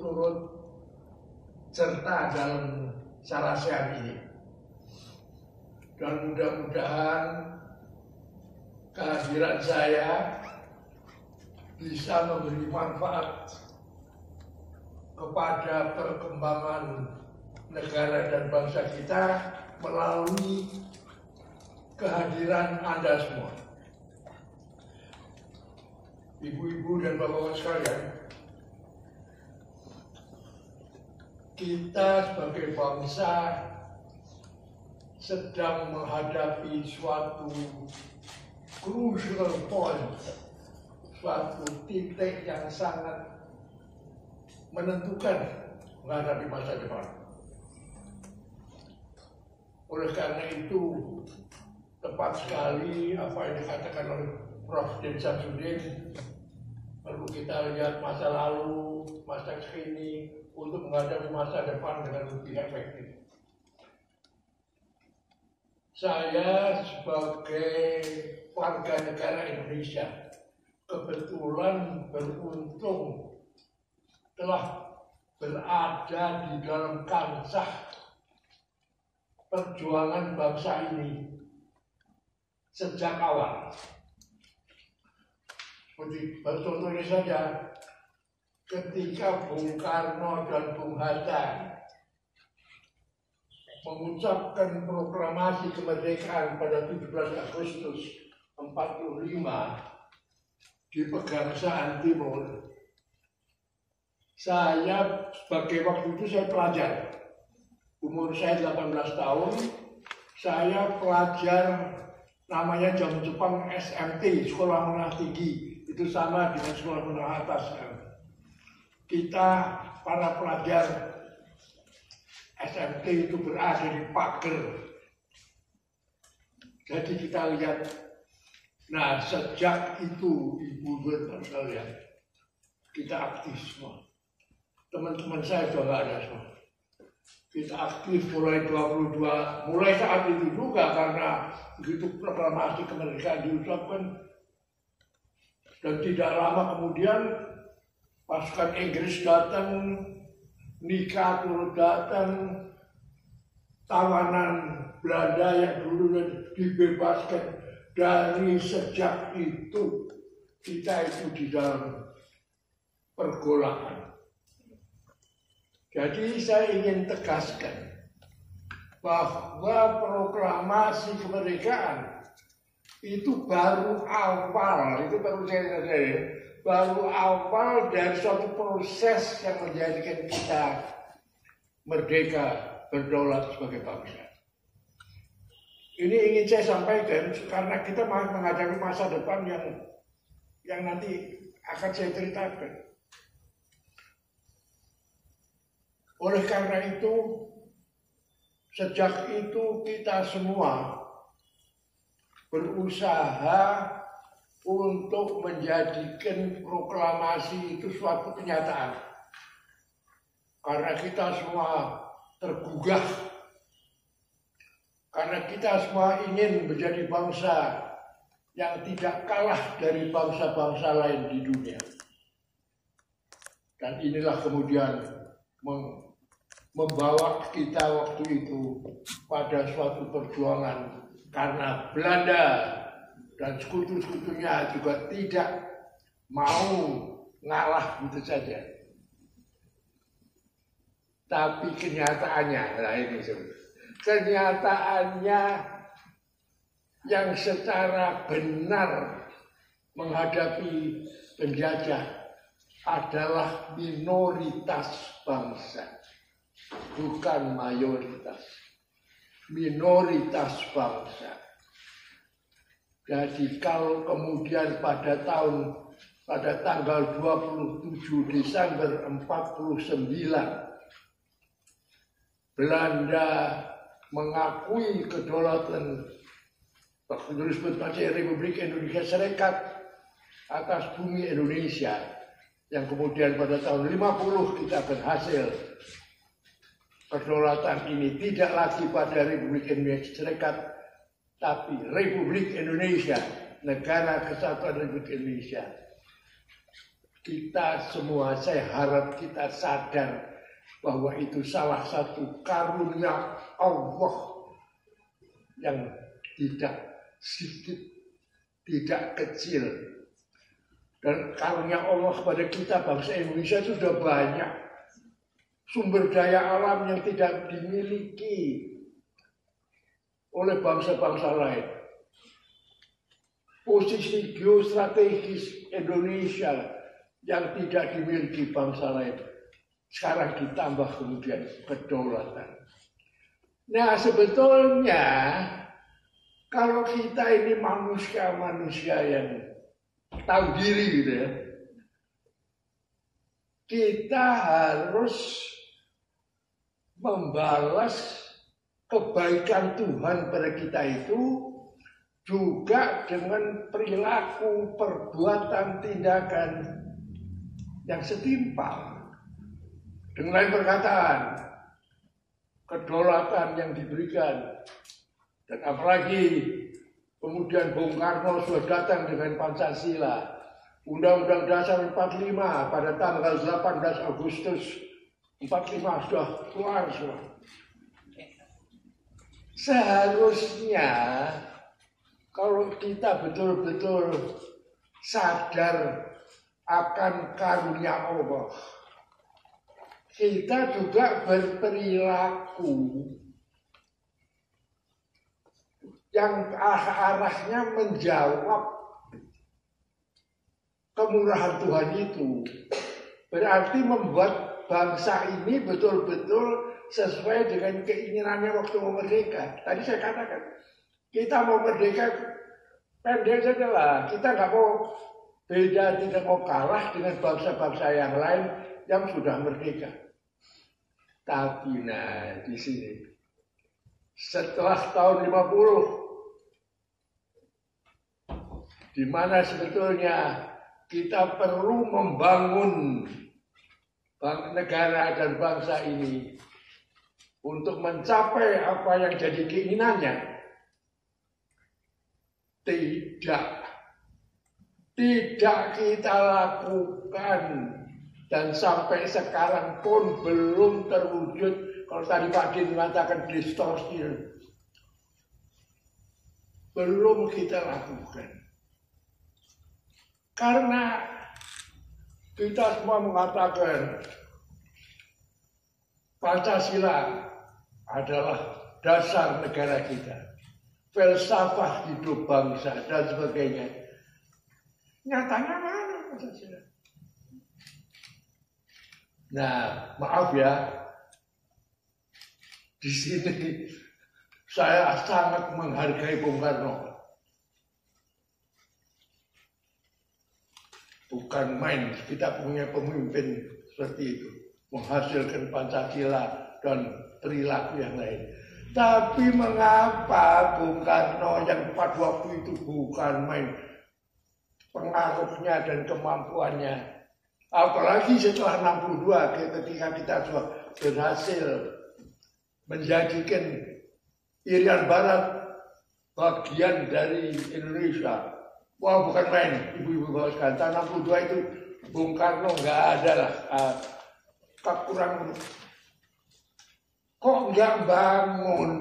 turut serta dalam sarasehan ini. Dan mudah-mudahan kehadiran saya bisa memberi manfaat kepada perkembangan negara dan bangsa kita melalui kehadiran Anda semua. Ibu-ibu dan bapak-bapak sekalian, kita sebagai bangsa sedang menghadapi suatu crucial point, suatu titik yang sangat menentukan menghadapi masa depan. Oleh karena itu, tepat sekali apa yang dikatakan oleh Prof. Din Samsudin, perlu kita lihat masa lalu, masa kini untuk menghadapi masa depan dengan lebih efektif. Saya sebagai warga negara Indonesia kebetulan beruntung telah berada di dalam kancah perjuangan bangsa ini sejak awal. Seperti contoh ini saja, ketika Bung Karno dan Bung Hatta mengucapkan proklamasi kemerdekaan pada 17 Agustus 45 di Pegangsaan Timur, saya sebagai waktu itu saya pelajar, umur saya 18 tahun, saya pelajar namanya zaman Jepang SMT, Sekolah Menengah Tinggi, itu sama dengan Sekolah Menengah Atas. Kita para pelajar SMT itu berada di pagar. Jadi kita lihat, nah sejak itu ibu dan sekalian, kita aktif semua. Teman-teman saya juga nggak ada semua. Kita aktif mulai 22, mulai saat itu juga karena begitu proklamasi kemerdekaan diucapkan, dan tidak lama kemudian pasukan Inggris datang, Nika turut datang, tawanan Belanda yang dulu dibebaskan. Dari sejak itu kita itu di dalam pergolakan. Jadi saya ingin tegaskan bahwa proklamasi kemerdekaan itu baru awal, itu baru saya sadari, baru awal dari suatu proses yang menjadikan kita merdeka, berdaulat sebagai bangsa. Ini ingin saya sampaikan karena kita menghadapi masa depan yang nanti akan saya ceritakan. Oleh karena itu, sejak itu kita semua berusaha untuk menjadikan proklamasi itu suatu kenyataan. Karena kita semua tergugah, karena kita semua ingin menjadi bangsa yang tidak kalah dari bangsa-bangsa lain di dunia. Dan inilah kemudian membawa kita waktu itu pada suatu perjuangan, karena Belanda dan sekutu-sekutunya juga tidak mau ngalah gitu saja. Tapi kenyataannya, nah ini kenyataannya yang secara benar menghadapi penjajah adalah minoritas bangsa, bukan mayoritas. Minoritas bangsa. Jadi kalau kemudian pada tanggal 27 Desember 49 Belanda mengakui kedaulatan Republik Indonesia Serikat atas bumi Indonesia, yang kemudian pada tahun 50 kita berhasil kedaulatan ini tidak lagi pada Republik Indonesia Serikat, tapi Republik Indonesia, Negara Kesatuan Republik Indonesia. kita semua, saya harap kita sadar bahwa itu salah satu karunia Allah yang tidak sedikit, tidak kecil. Dan karunia Allah kepada kita bangsa Indonesia sudah banyak. Sumber daya alam yang tidak dimiliki oleh bangsa-bangsa lain. Posisi geostrategis Indonesia yang tidak dimiliki bangsa lain. Sekarang ditambah kemudian kedaulatan. Nah sebetulnya kalau kita ini manusia-manusia yang tahu diri gitu ya, kita harus membalas kebaikan Tuhan pada kita itu juga dengan perilaku, perbuatan, tindakan yang setimpal. Dengan lain perkataan, kedaulatan yang diberikan. Dan apalagi kemudian Bung Karno sudah datang dengan Pancasila. Undang-Undang Dasar 45 pada tanggal 18 Agustus 45 sudah keluar semua. Seharusnya kalau kita betul-betul sadar akan karunia Allah, kita juga berperilaku yang arahnya menjawab kemurahan Tuhan itu. Berarti membuat bangsa ini betul-betul sesuai dengan keinginannya waktu mau merdeka. Tadi saya katakan, kita mau merdeka pendek saja lah. Kita nggak mau beda, tidak mau kalah dengan bangsa-bangsa yang lain yang sudah merdeka. Tapi nah di sini setelah tahun 50, di mana sebetulnya kita perlu membangun negara dan bangsa ini untuk mencapai apa yang jadi keinginannya. Tidak kita lakukan dan sampai sekarang pun belum terwujud. Kalau tadi Pak Din mengatakan distorsi, belum kita lakukan. Karena kita semua mengatakan Pancasila adalah dasar negara kita, filsafat hidup bangsa dan sebagainya. Nyatanya mana Pancasila? Nah, maaf ya, di sini saya sangat menghargai Bung Karno. Bukan main, kita punya pemimpin seperti itu, menghasilkan Pancasila dan perilaku yang lain. Tapi mengapa Bung Karno yang pada waktu itu bukan main pengaruhnya dan kemampuannya, apalagi setelah 62 ketika kita sudah berhasil menjadikan Irian Barat bagian dari Indonesia. Wah bukan main, ibu-ibu bawa sekalian. Tahun 62 itu Bung Karno nggak ada lah, kurang. Kok nggak bangun?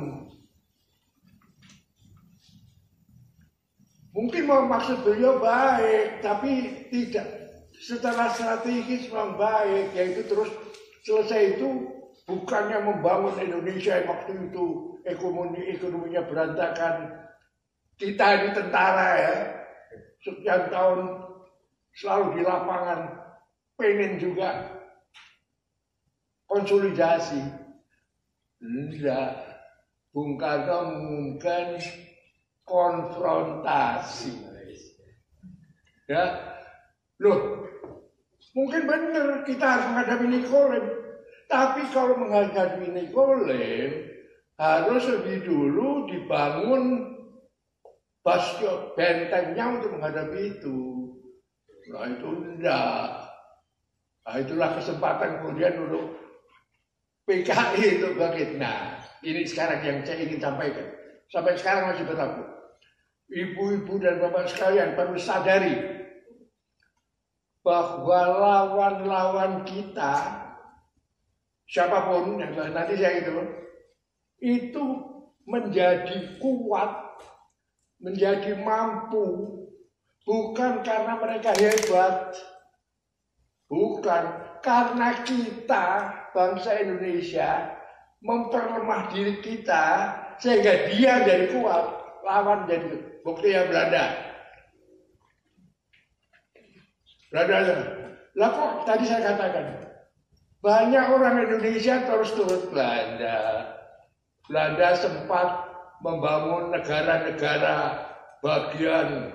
Mungkin mau maksud beliau baik, tapi tidak secara strategis memang baik. Yaitu terus selesai itu bukannya membangun Indonesia yang waktu itu ekonominya berantakan. Kita ini tentara ya, sekian tahun selalu di lapangan, pengen juga konsolidasi. Enggak, Bung Karno mengumumkan konfrontasi. Ya, loh, mungkin benar kita harus menghadapi Nikolem. Tapi kalau menghadapi Nikolem, harus lebih dulu dibangun bastion, bentengnya untuk menghadapi itu. Nah itu enggak. Nah itulah kesempatan kemudian untuk PKI untuk bangkit. Nah ini sekarang yang saya ingin sampaikan. Sampai sekarang masih berlaku. Ibu-ibu dan bapak sekalian perlu sadari bahwa lawan-lawan kita, siapapun yang nanti saya itu menjadi kuat, menjadi mampu, bukan karena mereka hebat, bukan karena kita bangsa Indonesia memperlemah diri kita sehingga dia jadi kuat, lawan jadi buktinya Belanda. Lah kok tadi saya katakan banyak orang Indonesia terus turut Belanda. Belanda sempat membangun negara-negara bagian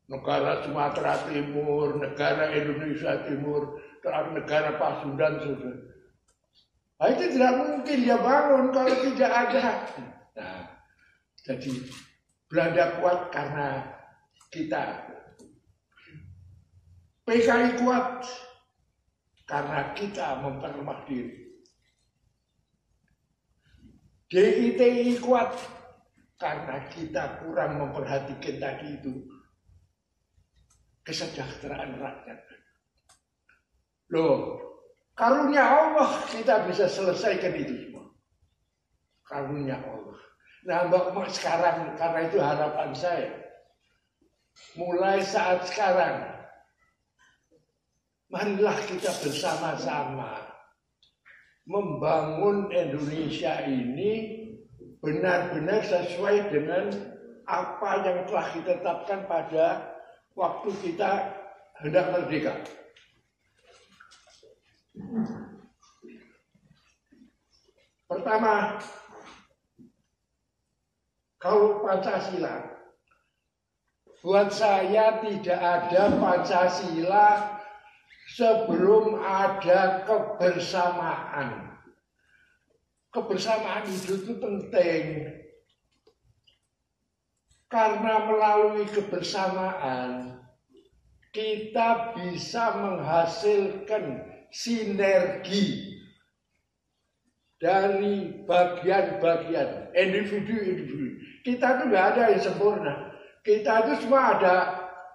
negara Sumatera Timur, negara Indonesia Timur, negara Pasundan, saudara. Nah, itu tidak mungkin dia bangun kalau tidak ada. Nah, jadi Belanda kuat karena kita. PKI kuat karena kita memperlemah diri. DITI kuat karena kita kurang memperhatikan tadi itu kesejahteraan rakyat. Loh, karunia Allah kita bisa selesaikan itu semua. Karunia Allah. Nah, Mbak sekarang karena itu harapan saya. Mulai saat sekarang, marilah kita bersama-sama membangun Indonesia ini benar-benar sesuai dengan apa yang telah ditetapkan pada waktu kita hendak merdeka. Pertama, kalau Pancasila, buat saya tidak ada Pancasila sebelum ada kebersamaan. Kebersamaan hidup itu penting. Karena melalui kebersamaan, kita bisa menghasilkan sinergi dari bagian-bagian, individu-individu. Kita itu nggak ada yang sempurna. Kita itu semua ada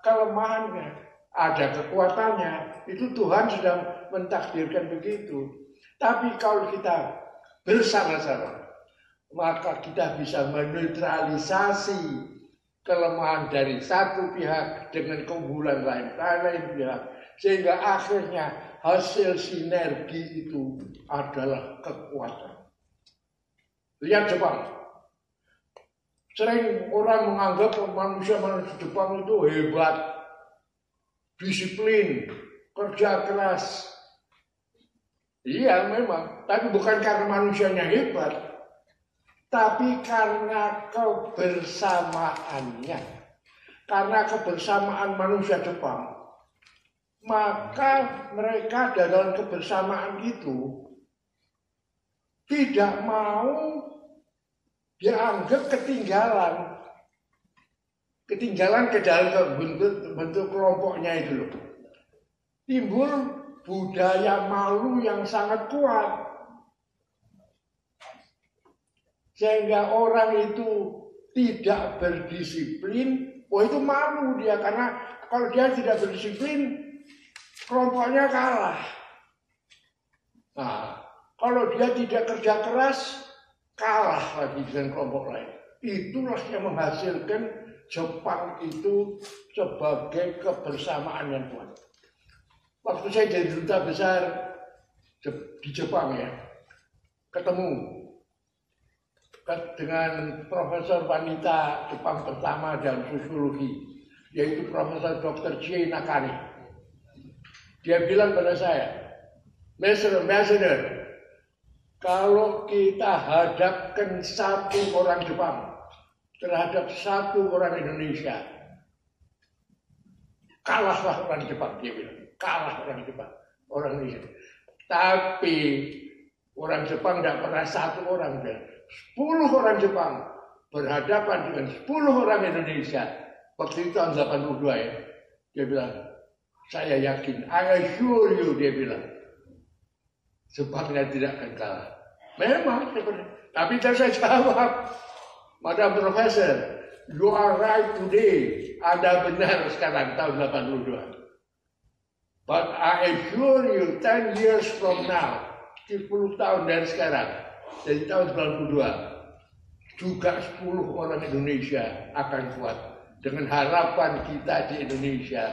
kelemahannya, ada kekuatannya. Itu Tuhan sudah mentakdirkan begitu. Tapi kalau kita bersama-sama, maka kita bisa menetralisasi kelemahan dari satu pihak dengan keunggulan lain pihak. Sehingga akhirnya hasil sinergi itu adalah kekuatan. Lihat Jepang. Sering orang menganggap manusia Jepang itu hebat, disiplin, kerja keras. Iya memang, tapi bukan karena manusianya hebat, tapi karena kebersamaannya. Karena kebersamaan manusia Jepang, maka mereka dalam kebersamaan itu tidak mau dianggap ketinggalan ke dalam bentuk kelompoknya itu loh. Timbul budaya malu yang sangat kuat. Sehingga orang itu tidak berdisiplin, itu malu dia. Karena kalau dia tidak berdisiplin, kelompoknya kalah. Nah, kalau dia tidak kerja keras, kalah lagi dengan kelompok lain. Itulah yang menghasilkan Jepang itu sebagai kebersamaan yang kuat. Waktu saya jadi duta besar di Jepang ya, ketemu dengan profesor wanita Jepang pertama dalam sosiologi, yaitu Profesor Dr. Chie Nakane. Dia bilang pada saya, Mr. Ambassador, kalau kita hadapkan satu orang Jepang terhadap satu orang Indonesia, kalahlah orang Jepang, dia bilang. Kalah orang Jepang, orang Indonesia. Tapi orang Jepang tidak pernah satu orang, 10 orang Jepang berhadapan dengan 10 orang Indonesia. Waktu itu tahun 82 ya. Dia bilang, saya yakin, I assure you, dia bilang, Jepangnya tidak akan kalah. Memang, tapi saya jawab, Madam Profesor, you are right today. Anda benar sekarang tahun 82. But I assure you 10 years from now, 10 tahun dari sekarang, dari tahun 92, juga 10 orang Indonesia akan kuat. Dengan harapan kita di Indonesia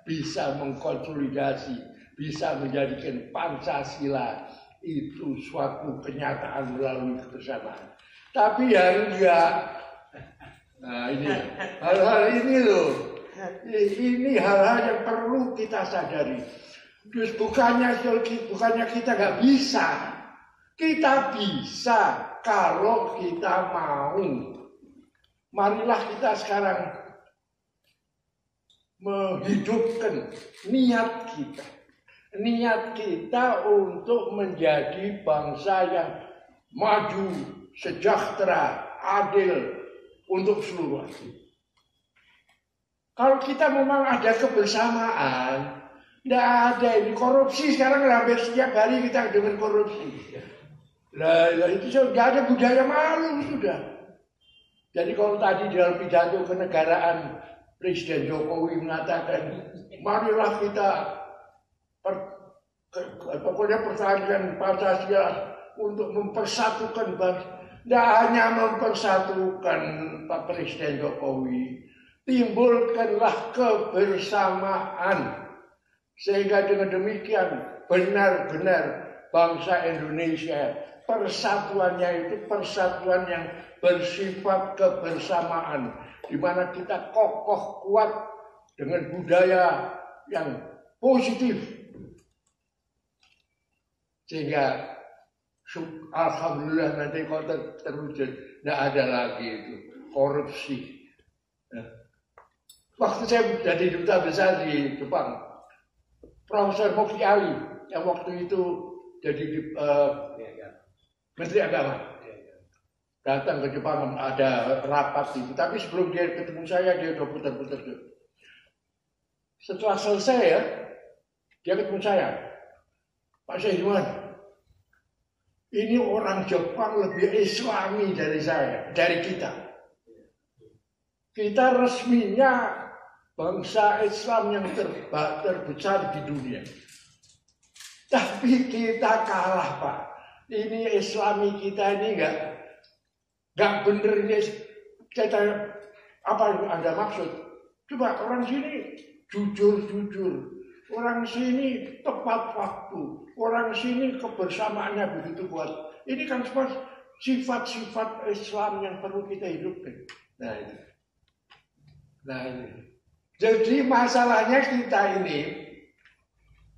bisa mengkonsolidasi, bisa menjadikan Pancasila itu suatu kenyataan melalui kebersamaan. Tapi yang enggak, nah ini hal-hal ini loh, ini hal-hal yang perlu kita sadari. Terus bukannya kita nggak bisa, kita bisa kalau kita mau. Marilah kita sekarang menghidupkan niat kita. Niat kita untuk menjadi bangsa yang maju, sejahtera, adil untuk seluruh rakyat. Kalau kita memang ada kebersamaan, tidak ada ini korupsi sekarang hampir setiap hari kita dengan korupsi. Nah, itu sudah ada budaya malu sudah. Jadi kalau tadi dalam pidato kenegaraan Presiden Jokowi mengatakan, marilah kita pokoknya pertahankan Pancasila untuk mempersatukan bangsa. Tidak hanya mempersatukan Pak Presiden Jokowi, timbulkanlah kebersamaan. Sehingga dengan demikian benar-benar bangsa Indonesia persatuannya itu persatuan yang bersifat kebersamaan, di mana kita kokoh kuat dengan budaya yang positif, sehingga alhamdulillah nanti kalau terwujud tidak ada lagi itu korupsi. Waktu saya jadi duta besar di Jepang, Profesor Mufti Ali yang waktu itu jadi Menteri Agama datang ke Jepang, ada rapat itu. Tapi sebelum dia ketemu saya, dia udah putar-putar tuh. Setelah selesai ya, dia ketemu saya, Pak Saidiman, ini orang Jepang lebih Islami dari saya, dari kita. Kita resminya bangsa Islam yang terbesar di dunia. Tapi kita kalah, Pak. Ini Islami kita ini nggak bener ini. Saya tanya, apa yang Anda maksud? Coba orang sini jujur-jujur. Orang sini tepat waktu. Orang sini kebersamaannya begitu kuat. Ini kan semua sifat-sifat Islam yang perlu kita hidupkan. Nah ini. Jadi masalahnya kita ini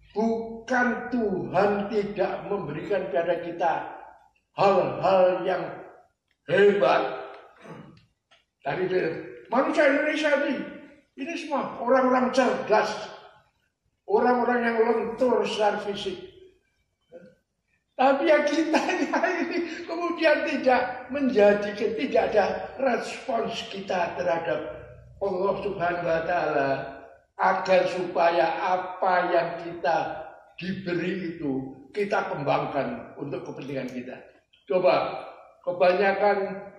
bukan Tuhan tidak memberikan pada kita hal-hal yang hebat. Tadi manusia Indonesia ini semua orang-orang cerdas, orang-orang yang lentur secara fisik. Tapi yang kita ini kemudian tidak ada respons kita terhadap Allah Subhanahu wa Ta'ala, agar supaya apa yang kita diberi itu kita kembangkan untuk kepentingan kita. Coba kebanyakan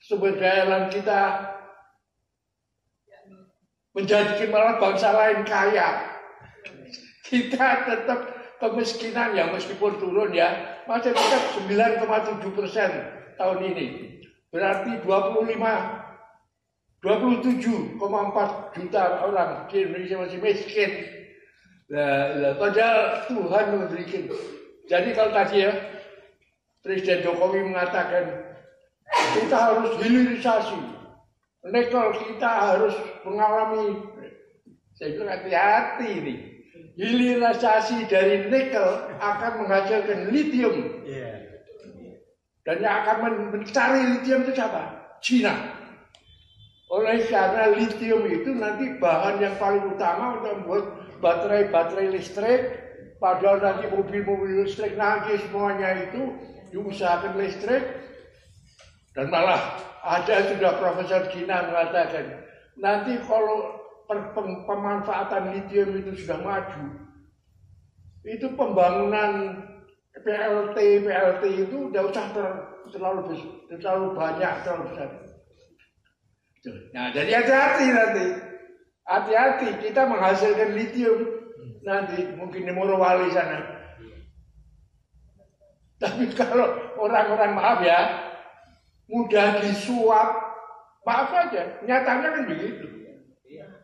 sumber daya alam kita menjadikan malah bangsa lain kaya. Kita tetap kemiskinan ya, meskipun turun ya, masih tetap 9,7% tahun ini. Berarti 27,4 juta orang di Indonesia masih miskin. Padahal Tuhan memberikan. Jadi kalau tadi ya, Presiden Jokowi mengatakan kita harus hilirisasi. Nikel kita harus mengalami, saya bilang hati-hati ini. Hilirisasi dari nikel akan menghasilkan lithium. Dan yang akan mencari lithium itu siapa? Cina. Oleh karena lithium itu nanti bahan yang paling utama untuk membuat baterai listrik. Padahal nanti mobil-mobil listrik nanti semuanya itu diusahakan listrik. Dan malah ada sudah Profesor Cina mengatakan, nanti kalau pemanfaatan lithium itu sudah maju, itu pembangunan PLT itu tidak usah terlalu banyak, terlalu besar. Nah, jadi hati-hati nanti. Hati-hati kita menghasilkan lithium. nanti mungkin di Morowali sana. Tapi kalau orang-orang maaf ya, mudah disuap, maaf saja, nyatanya kan begitu.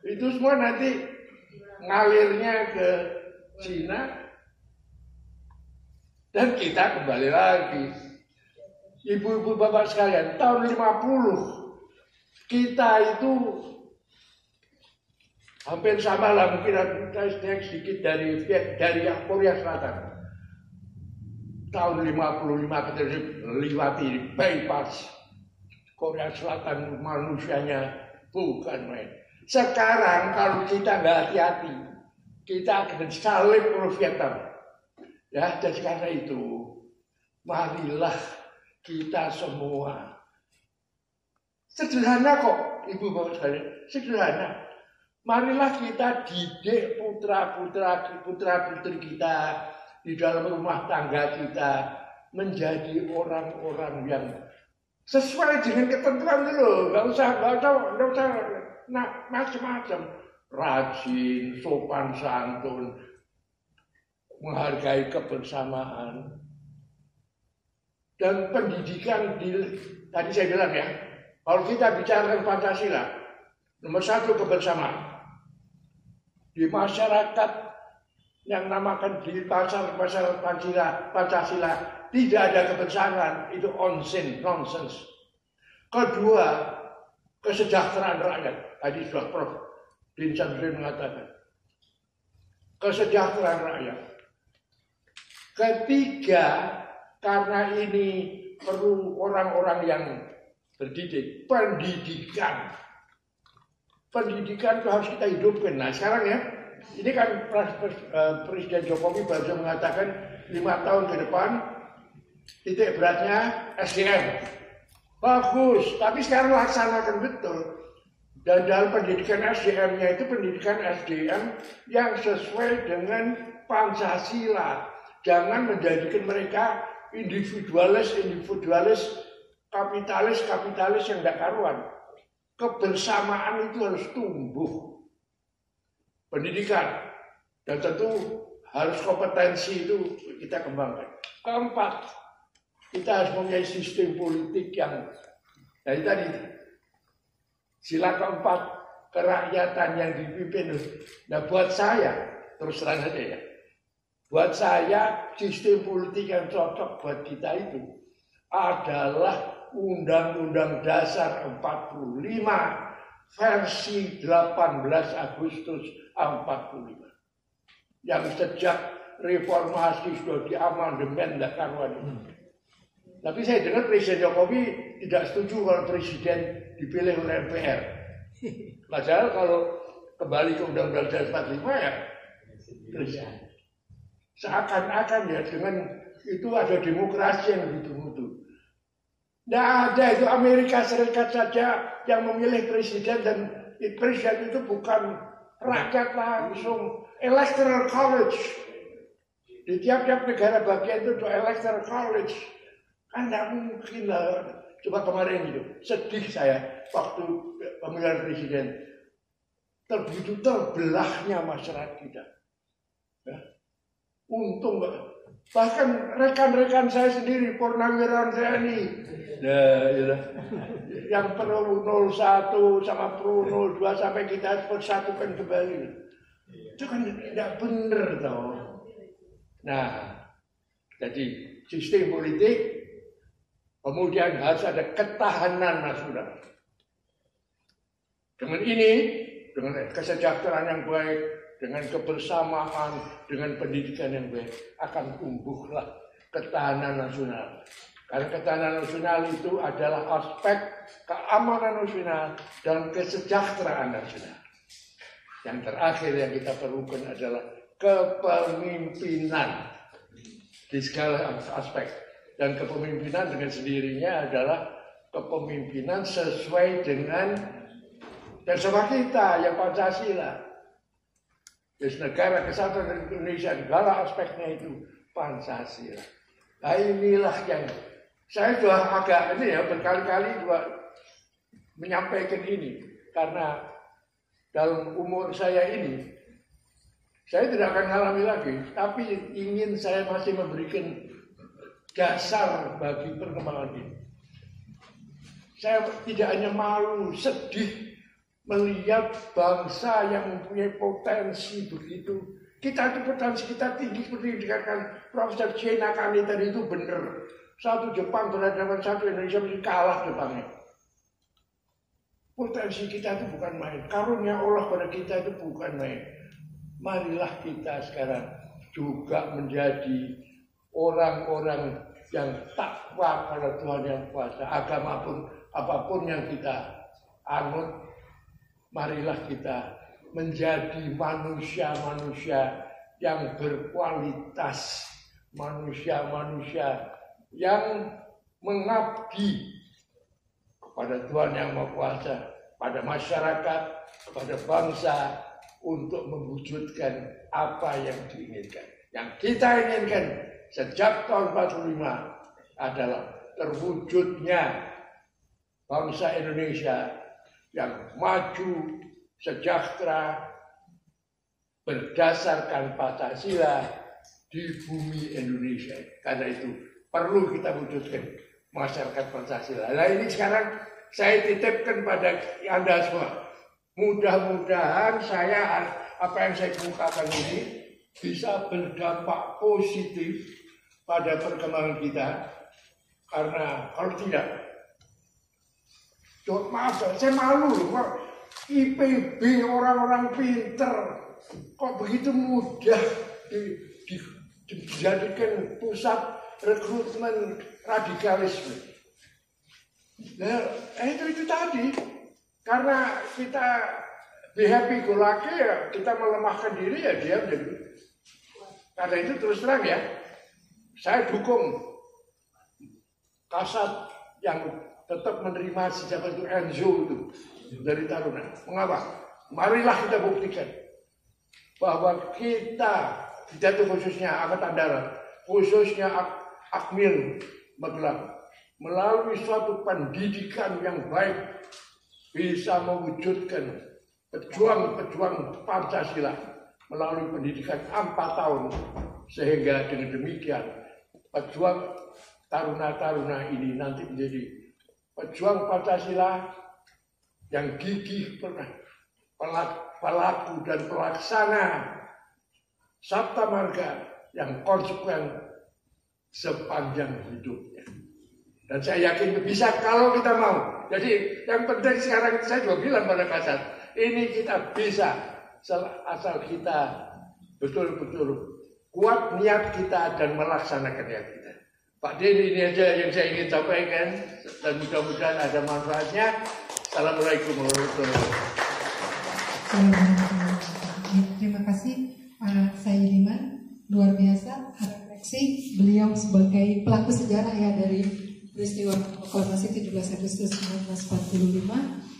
Itu semua nanti ngalirnya ke Cina, dan kita kembali lagi. Ibu-ibu bapak sekalian, tahun 50 kita itu hampir sama lah, mungkin kita sedikit dari Korea Selatan. Tahun 55 kita lewati bypass Korea Selatan, manusianya bukan main. Sekarang kalau kita nggak hati-hati, kita akan salib oleh Vietnam. Ya, jadi karena itu, marilah kita semua. Sederhana kok, ibu bapak sekalian, sederhana. Marilah kita didik putra-putri kita di dalam rumah tangga kita menjadi orang-orang yang sesuai dengan ketentuan dulu, nggak usah macam-macam, rajin, sopan santun, menghargai kebersamaan, dan pendidikan tadi saya bilang ya, kalau kita bicara Pancasila, nomor 1 kebersamaan di masyarakat. Yang namakan di pasar Pancasila tidak ada kebersamaan, itu nonsense. Kedua, kesejahteraan rakyat. Tadi sudah Prof. Din Syamsuddin mengatakan kesejahteraan rakyat. Ketiga, karena ini perlu orang-orang yang berdidik, pendidikan itu harus kita hidupkan. Nah sekarang ya, ini kan Presiden Jokowi baru mengatakan 5 tahun ke depan titik beratnya SDM. Bagus, tapi sekarang laksanakan betul. Dan dalam pendidikan SDM-nya itu pendidikan SDM yang sesuai dengan Pancasila. Jangan menjadikan mereka individualis, kapitalis yang tidak karuan. Kebersamaan itu harus tumbuh. Pendidikan, dan tentu harus kompetensi itu kita kembangkan. Keempat, kita harus mempunyai sistem politik yang dari tadi sila keempat, kerakyatan yang dipimpin. Nah buat saya, terus terang saja ya, buat saya sistem politik yang cocok buat kita itu adalah Undang-Undang Dasar 45 versi 18 Agustus 45 yang sejak reformasi sudah diamandemen tidak karuan. Tapi saya dengar Presiden Jokowi tidak setuju kalau presiden dipilih oleh MPR. Padahal kalau kembali ke Undang-Undang Dasar 45 ya presiden. Seakan-akan ya dengan itu ada demokrasi yang begitu-begitu. Tidak ada, itu Amerika Serikat saja yang memilih presiden, dan presiden itu bukan rakyat langsung. Electoral college. Di tiap-tiap negara bagian itu ada electoral college. Kan tidak mungkin lah. Coba kemarin itu, sedih saya waktu pemilihan presiden. Begitu terbelahnya masyarakat kita. Ya. Untung bahkan rekan-rekan saya sendiri, Purnawirawan TNI, yang Pro 01 sama Pro 02 sampai kita persatukan kembali. Itu kan tidak benar toh. Nah, jadi sistem politik, kemudian harus ada ketahanan nasional. Dengan ini, dengan kesejahteraan yang baik, dengan kebersamaan, dengan pendidikan yang baik, akan tumbuhlah ketahanan nasional. Karena ketahanan nasional itu adalah aspek keamanan nasional dan kesejahteraan nasional. Yang terakhir yang kita perlukan adalah kepemimpinan di segala aspek. Dan kepemimpinan dengan sendirinya adalah kepemimpinan sesuai dengan filsafat kita yang Pancasila. Jadi negara kesatuan Indonesia, segala aspeknya itu Pancasila. Nah inilah yang saya sudah agak ini ya, berkali-kali juga menyampaikan ini. Karena dalam umur saya ini, Saya tidak akan ngalami lagi, tapi ingin saya masih memberikan dasar bagi perkembangan ini. Saya tidak hanya malu, sedih melihat bangsa yang mempunyai potensi begitu. Kita itu potensi kita tinggi seperti yang dikatakan Profesor J. Nakane tadi itu benar. Satu Jepang berhadapan satu Indonesia mesti kalah Jepangnya. Potensi kita itu bukan main. Karunia Allah pada kita itu bukan main. Marilah kita sekarang juga menjadi orang-orang yang takwa pada Tuhan yang kuasa. Agama pun apapun yang kita anut, marilah kita menjadi manusia-manusia yang berkualitas, manusia-manusia yang mengabdi kepada Tuhan yang Maha Kuasa, pada masyarakat, kepada bangsa, untuk mewujudkan apa yang diinginkan. Yang kita inginkan sejak tahun 45 adalah terwujudnya bangsa Indonesia yang maju, sejahtera, berdasarkan Pancasila di bumi Indonesia. Karena itu perlu kita wujudkan masyarakat Pancasila. Nah ini sekarang saya titipkan pada Anda semua. Mudah-mudahan apa yang saya kemukakan ini bisa berdampak positif pada perkembangan kita. Karena kalau tidak, maaf, saya malu loh. IPB orang-orang pinter kok begitu mudah dijadikan pusat rekrutmen radikalisme. Nah, itu tadi. Karena kita be happy go lucky ya, kita melemahkan diri ya dia menjadi. Karena itu terus terang ya, saya dukung Kasat yang tetap menerima siapa itu Enzo itu dari Taruna. Mengapa? Marilah kita buktikan bahwa kita itu khususnya Angkatan Darat, khususnya Akmil Magelang, melalui suatu pendidikan yang baik bisa mewujudkan pejuang-pejuang Pancasila melalui pendidikan 4 tahun, sehingga dengan demikian pejuang taruna-taruna ini nanti menjadi pejuang Pancasila yang gigih, pelaku dan pelaksana Sabta Marga yang konsekuen sepanjang hidupnya. Dan saya yakin bisa kalau kita mau. Jadi yang penting sekarang saya juga bilang pada Kasat, ini kita bisa asal kita betul-betul kuat niat kita dan melaksanakan niat kita. Pak Denny, ini aja yang saya ingin sampaikan dan mudah-mudahan ada manfaatnya. Assalamualaikum warahmatullahi wabarakatuh. Terima kasih Pak Saidiman, luar biasa refleksi beliau sebagai pelaku sejarah ya dari peristiwa proklamasi 17 Agustus 1945